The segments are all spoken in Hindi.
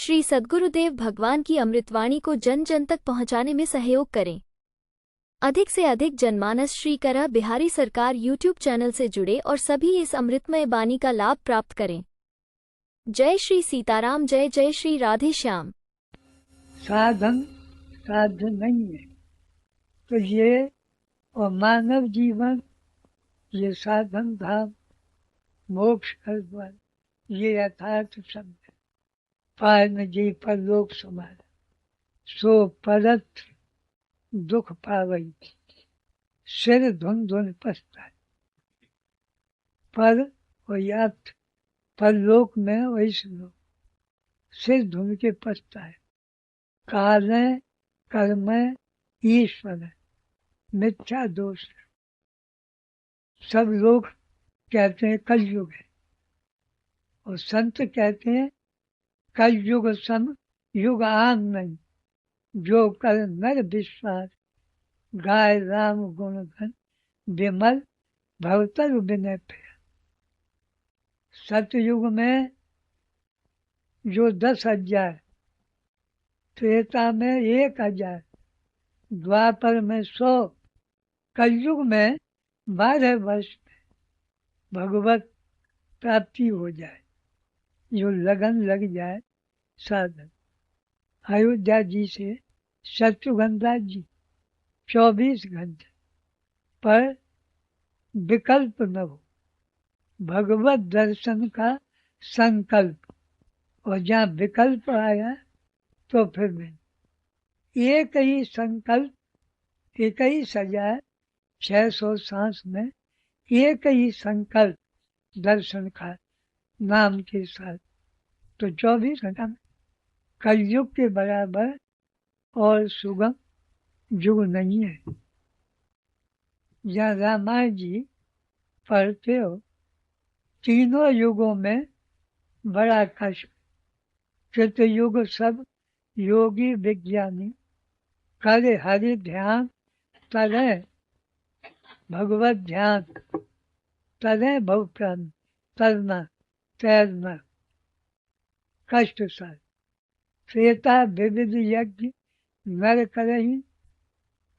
श्री सद्गुरुदेव भगवान की अमृतवाणी को जन जन तक पहुंचाने में सहयोग करें। अधिक से अधिक जनमानस श्री करा बिहारी सरकार यूट्यूब चैनल से जुड़े और सभी इस अमृतमय बानी का लाभ प्राप्त करें। जय श्री सीताराम, जय जय श्री राधे श्याम। साधन साध्य नहीं है, तो ये और मानव जीवन, ये साधन धाम, मोक्ष का द्वार, ये यथार्थ शब्द है। पार न जी पर लोक समार, सो परत दुख पावई, सिर धुन धुन पछताए। पर और यात परलोक में वैसे लोग सिर धुन के पछताए। काल है, कर्म है, ईश्वर है, मिथ्या दोष है। सब लोग कहते हैं कलयुग है, और संत कहते हैं कलयुग सम युग आन नहीं, जो कर नर विश्वास, गाय राम गुण धन, विमल भवतर विनय पे। सतयुग में जो 10,000, त्रेता में 1,000, द्वापर में 100, कलयुग में 12 वर्ष में भगवत प्राप्ति हो जाए, जो लगन लग जाए साधन। अयोध्या जी से शत्रुघ्न जी 24 घंटे, पर विकल्प न हो, भगवत दर्शन का संकल्प। और जहाँ विकल्प आया तो फिर नहीं। एक ही संकल्प, 21,600 सांस में एक ही संकल्प दर्शन का नाम के साथ, तो 24 घंटा में कलयुग के बराबर और सुगम युग नहीं है। जहाँ रामायण जी पढ़ते हो, तीनों युगों में बड़ा कष्ट। कृतयुग सब योगी विज्ञानी, करे हरि ध्यान तरह भगवत ध्यान, तरह भव प्राण, तरना तैरना कष्ट सार। त्रेता विविध यज्ञ नर करही,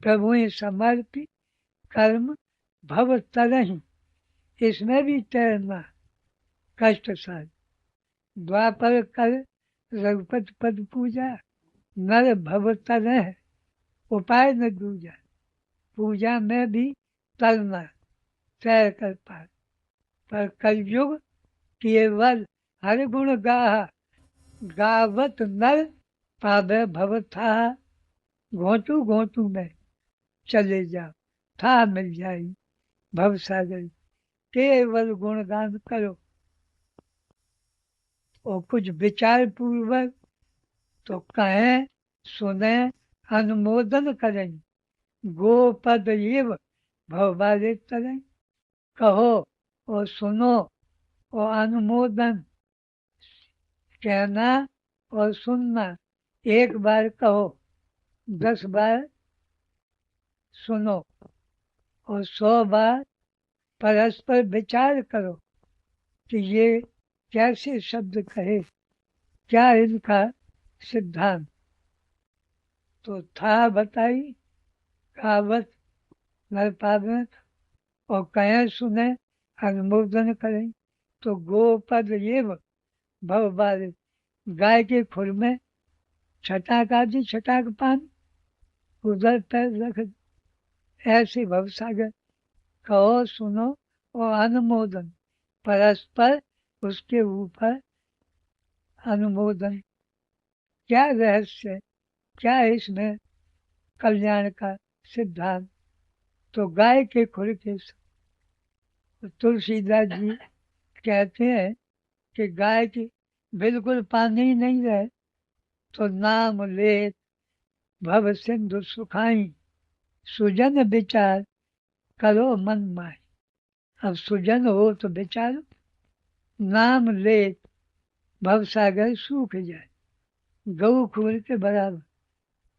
प्रभु समर्पि कर्म भव तरही, इसमें भी तैरना कष्ट सार। द्वापर कर रघुपति पद पूजा, नर भव तरह उपाय न दूजा। पूजा में भी तरना, तैर कर पार। पर कलयुग केवल हर गुण गाहा, गावत नर पावे भव था। घोटू घोटू में चले जाओ, था मिल जाई भव सागर। केवल गुणगान करो और कुछ विचार पूर्वक तो कहें, सुने, अनुमोदन करें। गोपद एव भवबारे तरें। कहो और सुनो और अनुमोदन, कहना और सुनना। एक बार कहो, 10 बार सुनो और 100 बार परस्पर विचार करो कि ये कैसे शब्द कहे, क्या इनका सिद्धांत। तो था बताई, कहावत नर पावन, और कहें सुने, अनुमोदन करें। तो गोपद एव भवबारे, गाय के खुर में छटाक आदि, छटाक पान, उधर पैर रख, ऐसे भवसागर। कहो सुनो और अनुमोदन, परस्पर उसके ऊपर अनुमोदन। क्या रहस्य, क्या इसमें कल्याण का सिद्धांत। तो गाय के खुर के तुलसीदास जी कहते हैं कि गाय की बिल्कुल पानी नहीं रहे तो नाम ले भव सिंधु सुखाई, सुजन विचार करो मन माई। अब सुजन हो तो विचारो, नाम ले भव सागर सूख जाए, गऊ खूर के बराबर।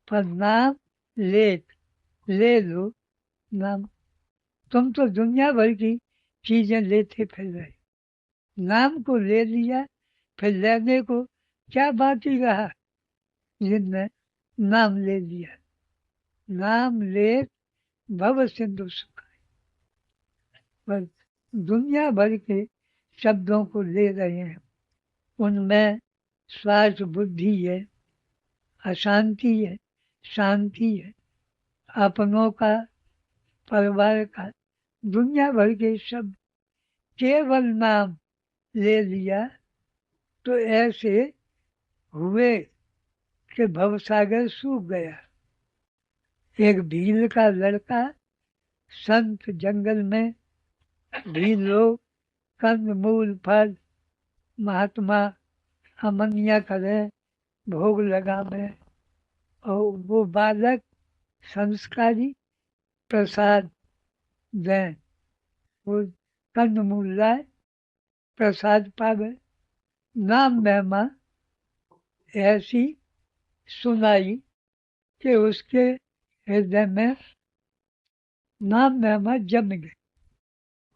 पर नाम ले लो नाम। तुम तो दुनिया भर की चीजें लेते फिर रहे, नाम को ले लिया, फिर लेने को क्या बाकी रहा जिनने नाम ले लिया। नाम ले भव सिंधु सुखाए, बस दुनिया भर के शब्दों को ले रहे हैं, उनमें स्वार्थ बुद्धि है, अशांति है, शांति है, अपनों का, परिवार का, दुनिया भर के शब्द। केवल नाम ले लिया तो ऐसे हुए कि भवसागर सूख गया। एक भील का लड़का संत जंगल में, भील लोग कंद मूल फल महात्मा अमनिया करे, भोग लगावे, और वो बालक संस्कारी प्रसाद दें, वो कंद मूल लाए, प्रसाद पावे। नाम महिमा ऐसी सुनाई कि उसके हृदय में नाम महिमा जम गई,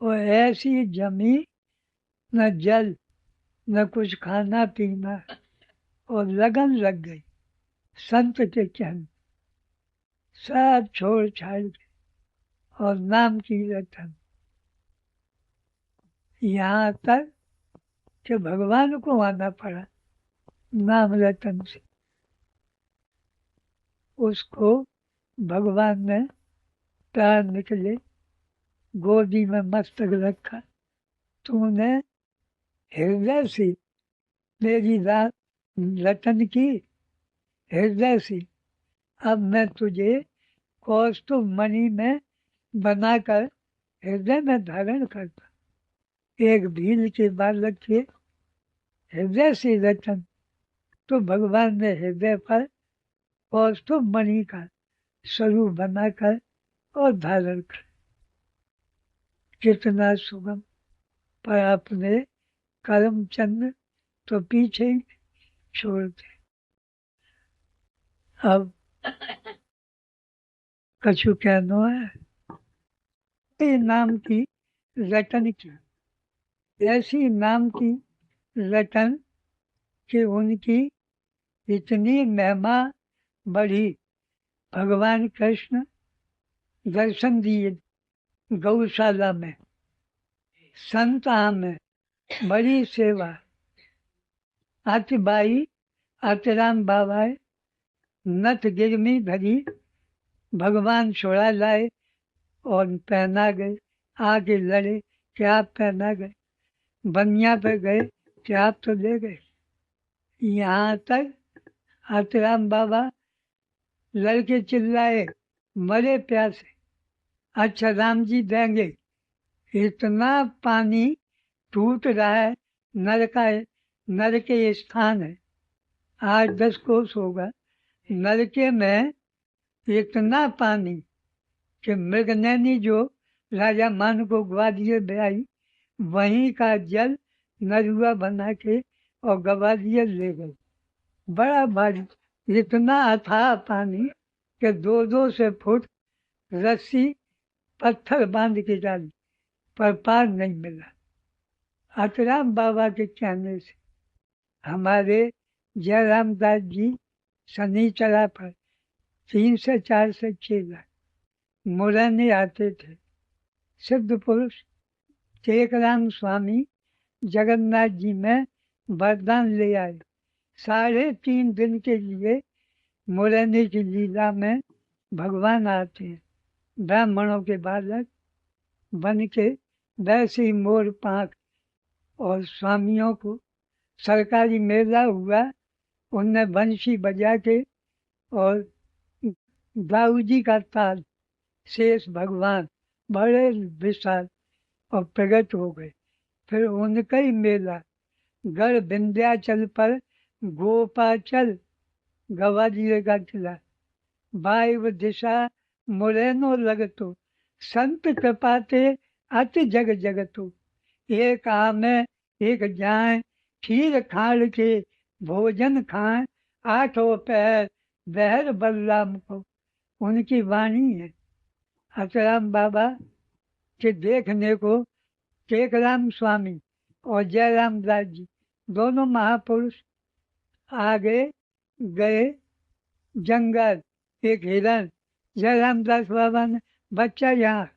और ऐसी जमी न जल न कुछ खाना पीना, और लगन लग गई संत के चरण, सब छोड़ छाड़ के और नाम की रटन। यहाँ तक कि भगवान को आना पड़ा नाम रतन से। उसको भगवान ने पैर निकले, गोदी में मस्तक रखा, तूने हृदय से मेरी रात रतन की, हृदय से अब मैं तुझे कौस्तुभ मणि में बनाकर हृदय में धारण करता। एक भील के बालक के हृदय से रतन, तो भगवान ने हृदय पर कौस्तुभ मणि का स्वरूप बनाकर और धारण कर। कितना सुगम, पर अपने कर्म चंद तो पीछे ही छोड़ दे। अब कछु कहना है ये नाम की रटन की, ऐसी नाम की रटन कि उनकी इतनी महिमा बढ़ी। भगवान कृष्ण दर्शन दिए गौशाला में, संता में बड़ी सेवा। आतिबाई आतिराम बाबा नथ गिरमी धरी, भगवान छोड़ा लाए और पहना गए। आगे लड़े कि आप पहना गए, बनिया पे गए कि आप तो ले गए। यहाँ तक आतिराम बाबा लड़के चिल्लाए, मरे प्यासे, अच्छा राम जी देंगे। इतना पानी टूट रहा है, नर के स्थान है, 8-10 कोस होगा, नलके में इतना पानी कि मृगनैनी जो राजा मान को ग्वालियर ले आई, वहीं का जल नरुआ बना के और ग्वालियर ले गए। बड़ा भारी, इतना अथाह पानी कि 2-2 फुट रस्सी पत्थर बांध के डाली, पर पार नहीं मिला। आतिराम बाबा के कहने से हमारे जयराम दास जी शनिचरा पर 3 से 4 से 6 लाख मुरैने आते थे। सिद्ध पुरुष टेकराम स्वामी जगन्नाथ जी में वरदान ले आए। 3.5 दिन के लिए मुरैने की लीला में भगवान आते हैं, ब्राह्मणों के बालक बन के, वैसे ही मोर पाँख। और स्वामियों को सरकारी मेला हुआ, उनने बंशी बजा के और दाऊ जी का ताल, शेष भगवान बड़े विशाल और प्रकट हो गए। फिर उनका ही मेला गढ़ विंध्याचल पर गोपाचल ग्वालियर का किला, वायु दिशा मुरैनो लगतो, संत कृपाते अति जग जगतो। एक आमे एक जाए, खीर खाड़ के भोजन खाए, 8 पैर बहर बलराम को। उनकी वाणी है। आतिराम बाबा के देखने को टेकराम स्वामी और जयराम दास जी दोनों महापुरुष आगे गए जंगल, एक हिरण, जयरामदास बाबा ने बच्चा यहाँ,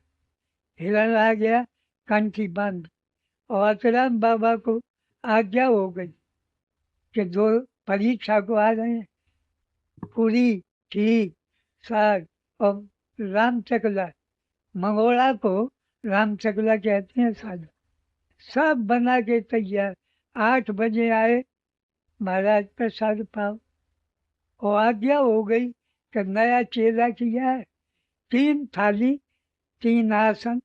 हिरण आ गया, कंठी बंद, और अतुराम बाबा को आज्ञा हो गई कि दो परीक्षा को आ रहे हैं, पूरी, ठीक, साग और राम चकला, मंगोड़ा को राम चकला कहते हैं साग, सब बना के तैयार। 8 बजे आए, महाराज प्रसाद पाओ, और आज्ञा हो गई कि नया चेला किया है, 3 थाली 3 आसन,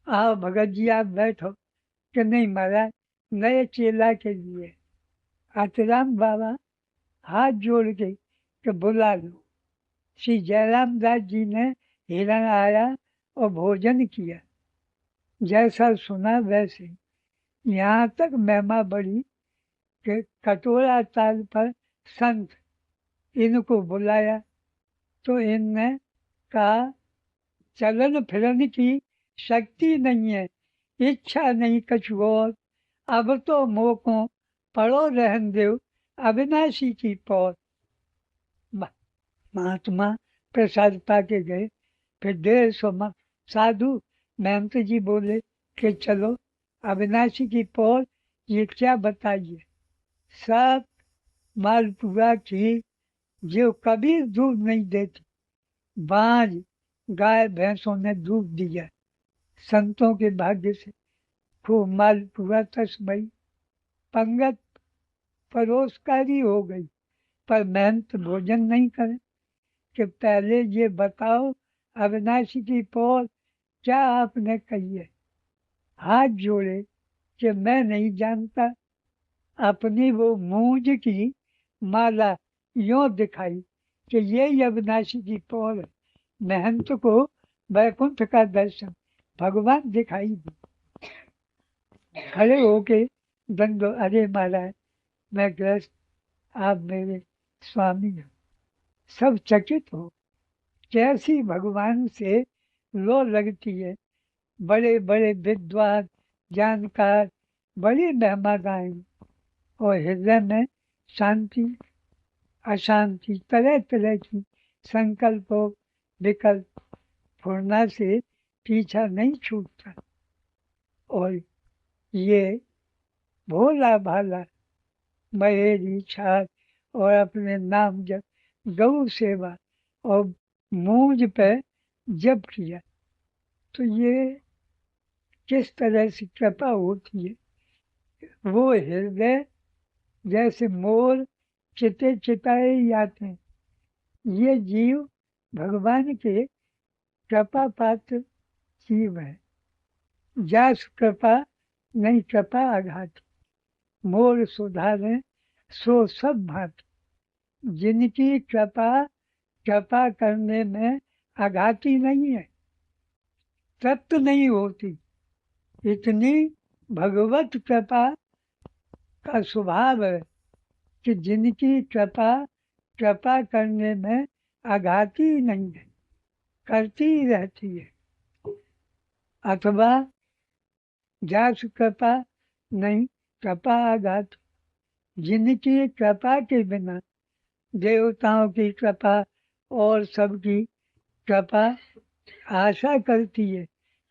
आओ भगत जी आप बैठो, कि नहीं महाराज नए चेला के लिए। आतुराम बाबा हाथ जोड़ के कि बुला लो। श्री जयराम दास जी ने हिरण आया और भोजन किया, जैसा सुना वैसे। यहाँ तक महिमा बढ़ी कि कटोरा ताल पर संत इनको बुलाया, तो इनने कहा चलन फिरन की शक्ति नहीं है, इच्छा नहीं कछु और, अब तो मोको पड़ो रहन देव अविनाशी की पौर। महात्मा प्रसाद पाके गए। फिर 150 साधु महंत जी बोले कि चलो अविनाशी की पौर ये क्या बताइए। सब मालपुआ खीर जो कभी दूध नहीं देती, बांझ गाय भैंसों ने दूध दिया, संतों के भाग्य से खूब मालपुआ तस्मई, पंगत परोसकारी हो गई, पर मेहनत भोजन नहीं करे कि पहले ये बताओ अविनाशी की पौर क्या आपने कही है। हाथ जोड़े कि मैं नहीं जानता। अपनी वो मूंज की माला यूं दिखाई कि ये अविनाशी की पौर है। महंत को वैकुंठ का दर्शन भगवान दिखाई दी। खड़े होके दंडो, अरे महाराज मैं ग्रस्त, आप मेरे स्वामी हैं। सब चकित हो, कैसी भगवान से लो लगती है। बड़े बड़े विद्वान जानकार बड़ी महिमा गाएं, और हृदय में शांति अशांति तरह तरह की संकल्पों विकल्प फुरना से पीछा नहीं छूटता। और ये भोला भाला महेरी छाल और अपने नाम जब गौ सेवा और मूंज पे जब किया, तो ये किस तरह से कृपा होती है। वो हृदय जैसे मोर चिते चिताए जाते हैं, ये जीव भगवान के कृपा पात्र जीव है। जास कृपा नहीं कृपा आघात, मोर सुधारे सो सब भांति। जिनकी कृपा करने में आघाती नहीं है, तृप्त नहीं होती, इतनी भगवत कृपा का स्वभाव है कि जिनकी कृपा करने में आघाती नहीं है, करती रहती है। अथवा जास कृपा नहीं कृपा आघात, जिनकी कृपा के बिना देवताओं की कृपा और सबकी कृपा आशा करती है,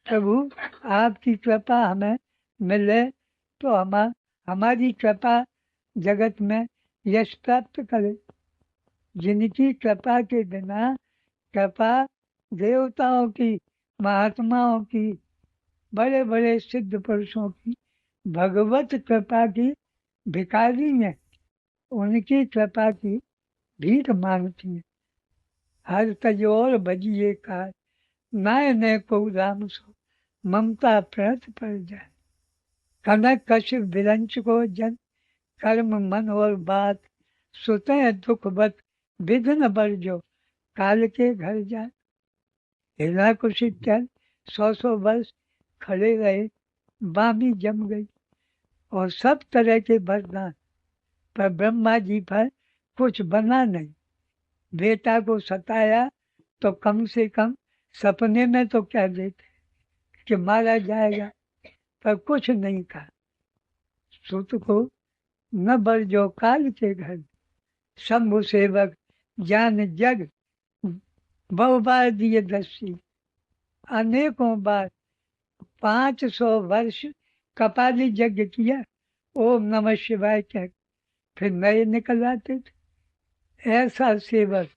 प्रभु आपकी कृपा हमें मिले तो हमारी कृपा जगत में यश प्राप्त करे। जिनकी कृपा के बिना कृपा देवताओं की, महात्माओं की, बड़े बड़े सिद्ध पुरुषों की, भगवत कृपा की भिखारी है, उनकी कृपा की भीख मांगती है। हर तजोर बजिए का नाय ने को राम सो, ममता प्रत पर जाए। कनक कश्यप विरंच को जन, कर्म मन और बात, सुते दुख बत विघ्न बर जो, काल के घर जाए। हिरणाकुशी चल 100 वर्ष खड़े रहे, बामी जम गई, और सब तरह के वरदान, पर ब्रह्मा जी पर कुछ बना नहीं। बेटा को सताया तो कम से कम सपने में तो क्या देते कि मारा जाएगा, पर कुछ नहीं कहा। सुत को न बरजो काल के घर, शंभु सेवक ज्ञान जग, बहु बार दिए दस्सी, अनेकों बार 500 वर्ष कपाली यज्ञ किया, ओम नमः शिवाय कह फिर नए निकल आते थे। ऐसा सेवक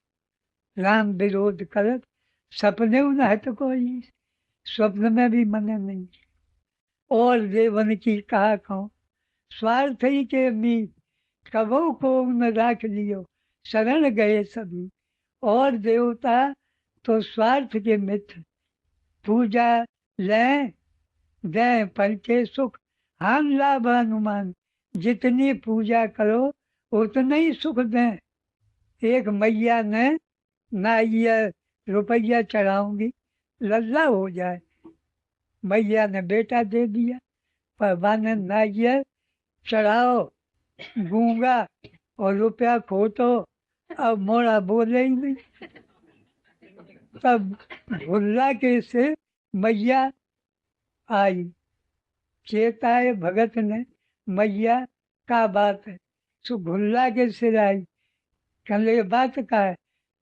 राम विरोध करत, सपने उन्हत कोई, स्वप्न में भी मने नहीं। और देवन की कहा कहूँ, स्वार्थ ही के मीत, कबो को न राख लियो, शरण गए सभी। और देवता तो स्वार्थ के मित्र, पूजा लें दें पर के सुख, हान लाभ अनुमान, जितनी पूजा करो उतना ही सुख दें। एक मैया ने नाइया रुपया चढ़ाऊंगी, लल्ला हो जाए, मैया ने बेटा दे दिया, पर ने नाइया चढ़ाओ गूंगा और रुपया खोटो, अब मोड़ा बोले ही नहीं। तब भुल्ला के से मैया आई, चेताए भगत ने मैया का बात है, सो भुल्ला के सिर आई, कहने बात का है,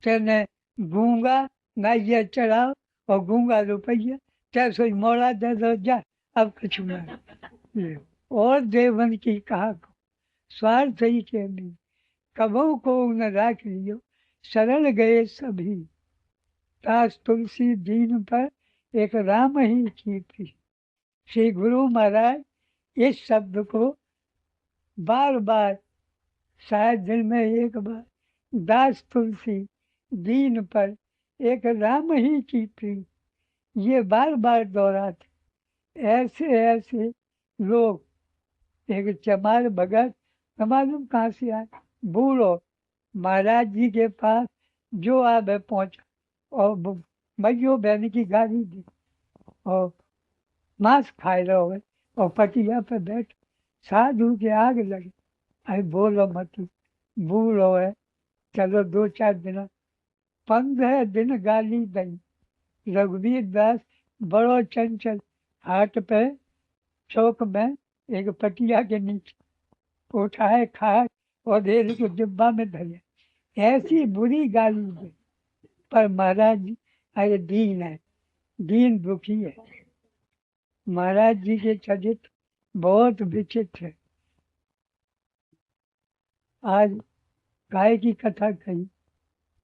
तेने गूंगा नाइया चढ़ाओ और गूंगा रुपया, चाहे सोई मोड़ा दे दो जा, अब कुछ ना। और देवन की कहा को, स्वार्थ ही के भी, कबों को न राख लियो, शरण गए सभी। दास तुलसी दीन पर एक राम ही की थी। श्री गुरु महाराज इस शब्द को बार बार, शायद दिन में एक बार, दास तुलसी दीन पर एक राम ही की थी, ये बार बार दोहराते। ऐसे ऐसे लोग, एक चमार भगत न मालूम कहाँ से आए, बूढ़ो महाराज जी के पास जो आवे पहुंचा और मैयो बहन की गाड़ी दी और मांस खाए रहो और पटिया पे बैठ, साधु के आग लगे, अरे बोलो मत, बूढ़ो है, चलो 2-4 दिन, 15 दिन गाली दी। रघुवीर दास बड़ो चंचल, हाट पे चौक में एक पटिया के नीचे उठाए, खाए और रेल को डिब्बा में धरे। ऐसी बुरी गाली दी, पर महाराज जी अरे दीन है, दीन दुखी है। महाराज जी के चरित्र बहुत विचित्र है। आज गाय की कथा कही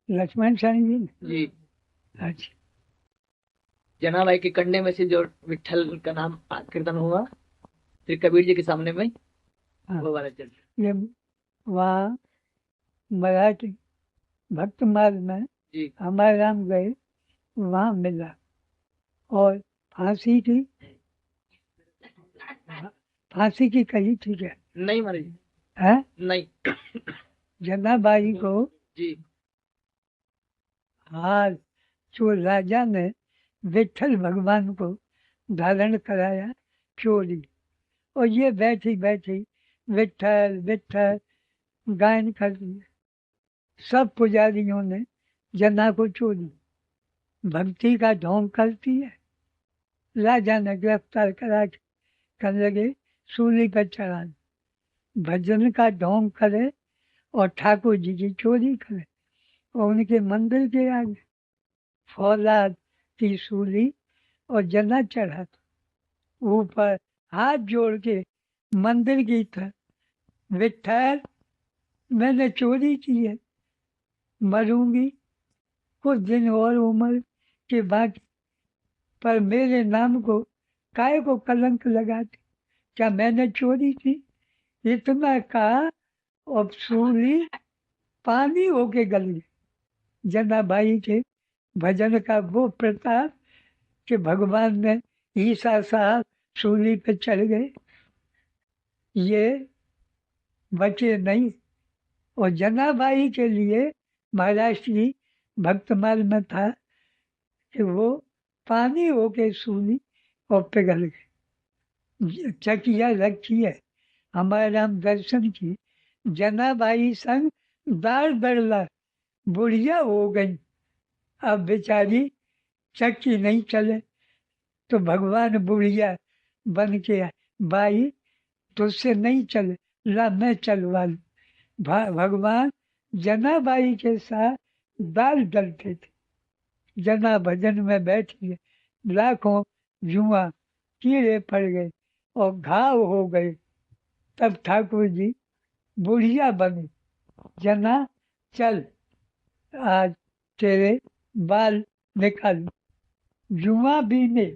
लक्ष्मण साईं जी ने। जी अच्छा, जनाबाई के कंडे में से जो विठल का नाम कीर्तन हुआ, फिर कबीर जी के सामने में हाँ। वो वाला चल ये वहाँ मराठी भक्त मार्ग में जी हमारे राम गए, वहाँ मिला और फांसी की कही थी क्या नहीं महाराज है? नहीं जनाबाई को जी हार जो राजा ने विठल भगवान को धारण कराया चोरी, और ये बैठी बैठी विठल विठल गायन कर दिया। सब पुजारियों ने जना को चोरी, भक्ति का ढोंग करती है। राजा ने गिरफ्तार करा के कहने लगे सूली पर चढ़ा, भजन का ढोंग करे और ठाकुर जी की चोरी करे। और उनके मंदिर के आगे फौलाद की सूली और जना चढ़ा, ऊपर हाथ जोड़ के मंदिर की तरफ, विठल मैंने चोरी की है, मरूंगी कुछ दिन और उम्र के बाद, पर मेरे नाम को काय को कलंक लगाते, क्या मैंने चोरी की? इतना कहा और सूली पानी होके गली। जनाबाई के भजन का वो प्रताप कि भगवान ने ईसा साहब सूली पे चढ़ गए, ये बचे नहीं। और जनाबाई के लिए महाराष्ट्र की भक्तमाल में था कि वो पानी होके सूली और पिघल गए। चकिया रखी है हमारे राम दर्शन की, जनाबाई संग दार दड़ला, बुढ़िया हो गई, अब बेचारी चक्की नहीं चले, तो भगवान बुढ़िया बन के बाई तुझसे नहीं चले, ला मैं चलवा लूं। भगवान जनाबाई के साथ दाल डलते थे। जना भजन में बैठी है, लाखों जुआ कीड़े पड़ गए और घाव हो गए। तब ठाकुर जी बुढ़िया बने, जना चल आज तेरे बाल निकाल। जुआ बीने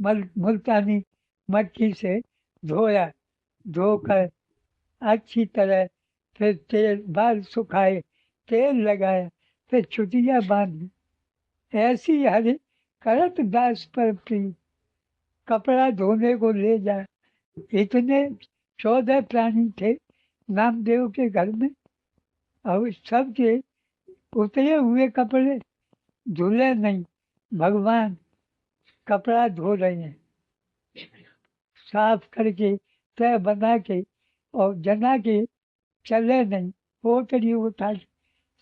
मुल्तानी मट्टी से धोया, धोकर अच्छी तरह फिर तेल बाल सुखाए, तेल लगाया, फिर छुटिया बांधी। ऐसी हरि करत दास पर प्रीत, कपड़ा धोने को ले जा। इतने 14 प्राणी थे नामदेव के घर में, और सबके उतरे हुए कपड़े धुले नहीं। भगवान कपड़ा धो रहे हैं, साफ करके तय बना के, और जना के चले नहीं, पोतड़ी उठा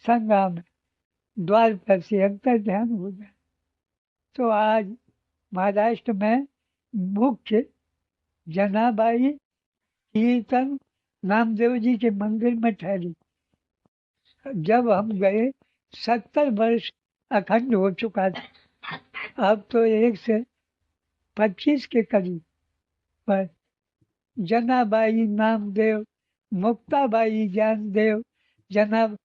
संगा में द्वार पर से अंतर ध्यान हो जाए। तो आज महाराष्ट्र में मुख्य जनाबाई कीर्तन नामदेव जी के मंदिर में ठहरी। जब हम गए 70 वर्ष अखंड हो चुका था। अब तो 1 से 25 के करीब। पर जनाबाई नामदेव, मुक्ताबाई ज्ञानदेव, जना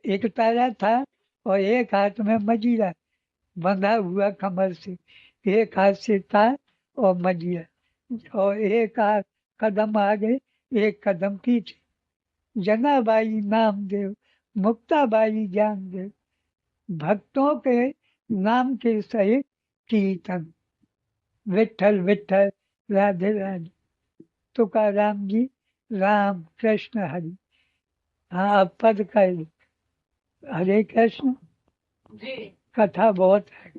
एक तारा था और एक हाथ में मजीरा बंधा हुआ कमर से, एक हाथ से तार और मजीरा, और एक हाथ कदम आगे एक कदम पीछे। जनाबाई नामदेव, मुक्ताबाई ज्ञानदेव, भक्तों के नाम के सहित कीर्तन, विठल विठल राधे राधे। तुकाराम जी राम कृष्ण हरि। हाँ, अब पद कर हरे कृष्ण जी। कथा बहुत है।